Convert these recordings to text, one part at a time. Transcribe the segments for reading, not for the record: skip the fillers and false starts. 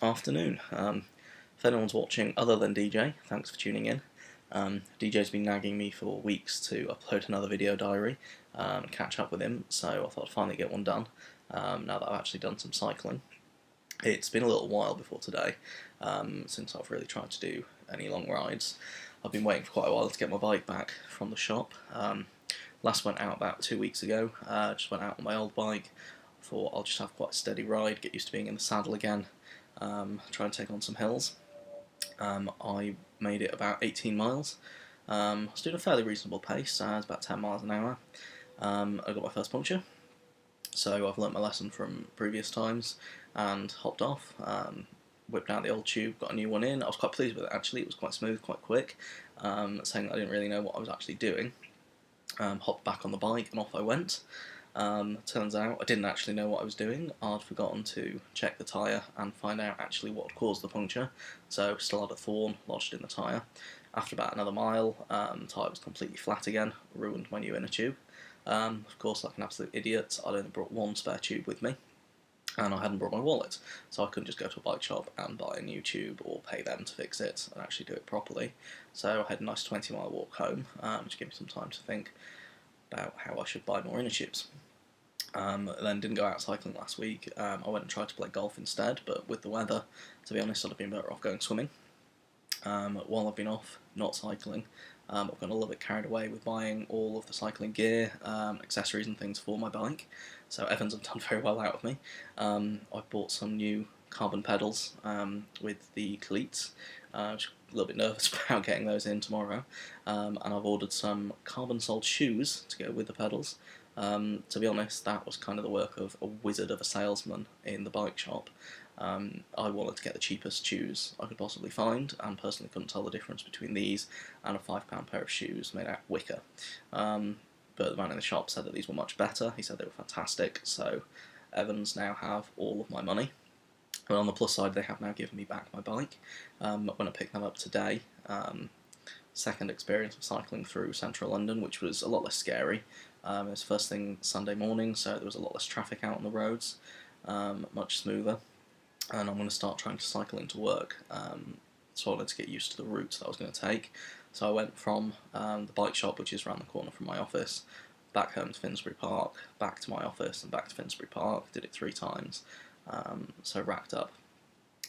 Afternoon. If anyone's watching other than DJ, thanks for tuning in. DJ's been nagging me for weeks to upload another video diary and catch up with him, so I thought I'd finally get one done now that I've actually done some cycling. It's been a little while before today since I've really tried to do any long rides. I've been waiting for quite a while to get my bike back from the shop. Last went out about 2 weeks ago, just went out on my old bike. Thought I'll just have quite a steady ride, get used to being in the saddle again, try and take on some hills. I made it about 18 miles. I was doing a fairly reasonable pace, it's about 10 miles an hour. I got my first puncture, so I've learnt my lesson from previous times and hopped off. Whipped out the old tube, got a new one in. I was quite pleased with it actually, it was quite smooth, quite quick, saying that I didn't really know what I was actually doing. Hopped back on the bike and off I went. Turns out I didn't actually know what I was doing. I'd forgotten to check the tyre and find out actually what had caused the puncture, so still had a thorn lodged in the tyre. After about another mile, the tyre was completely flat again, ruined my new inner tube. Of course, like an absolute idiot, I'd only brought one spare tube with me, and I hadn't brought my wallet, so I couldn't just go to a bike shop and buy a new tube or pay them to fix it and actually do it properly. So I had a nice 20-mile walk home, which gave me some time to think about how I should buy more inner tubes. Then didn't go out cycling last week. I went and tried to play golf instead, but with the weather, to be honest, I'd have been better off going swimming. While I've been off not cycling, I've gotten a little bit carried away with buying all of the cycling gear, accessories and things for my bike, so Evans have done very well out of me. I've bought some new carbon pedals with the cleats, which I'm a little bit nervous about getting those in tomorrow, and I've ordered some carbon-soled shoes to go with the pedals. To be honest, that was kind of the work of a wizard of a salesman in the bike shop. I wanted to get the cheapest shoes I could possibly find, and personally couldn't tell the difference between these and a £5 pair of shoes made out of wicker. But the man in the shop said that these were much better. He said they were fantastic, so Evans now have all of my money. But on the plus side, they have now given me back my bike. When I picked that up today, second experience of cycling through central London, which was a lot less scary. It was first thing Sunday morning, so there was a lot less traffic out on the roads, much smoother, and I'm going to start trying to cycle into work, so I wanted to get used to the route that I was going to take. So I went from the bike shop, which is around the corner from my office, back home to Finsbury Park, back to my office and back to Finsbury Park, did it 3 times, so racked up.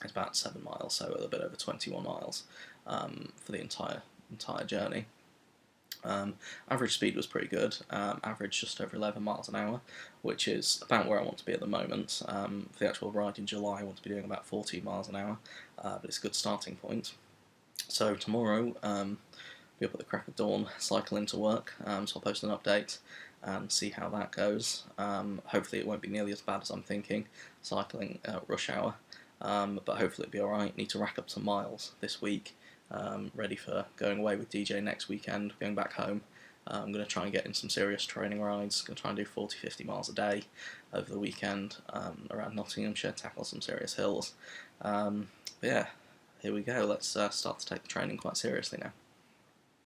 It's about 7 miles, so a bit over 21 miles for the entire journey. Average speed was pretty good, average just over 11 miles an hour, which is about where I want to be at the moment. For the actual ride in July I want to be doing about 14 miles an hour, but it's a good starting point. So tomorrow, be up at the crack of dawn, cycle into work, so I'll post an update and see how that goes. Hopefully it won't be nearly as bad as I'm thinking, cycling at rush hour, but hopefully it'll be alright. Need to rack up some miles this week. Ready for going away with DJ next weekend, going back home. I'm going to try and get in some serious training rides, going to try and do 40-50 miles a day over the weekend around Nottinghamshire, tackle some serious hills. But yeah, here we go, let's start to take the training quite seriously now.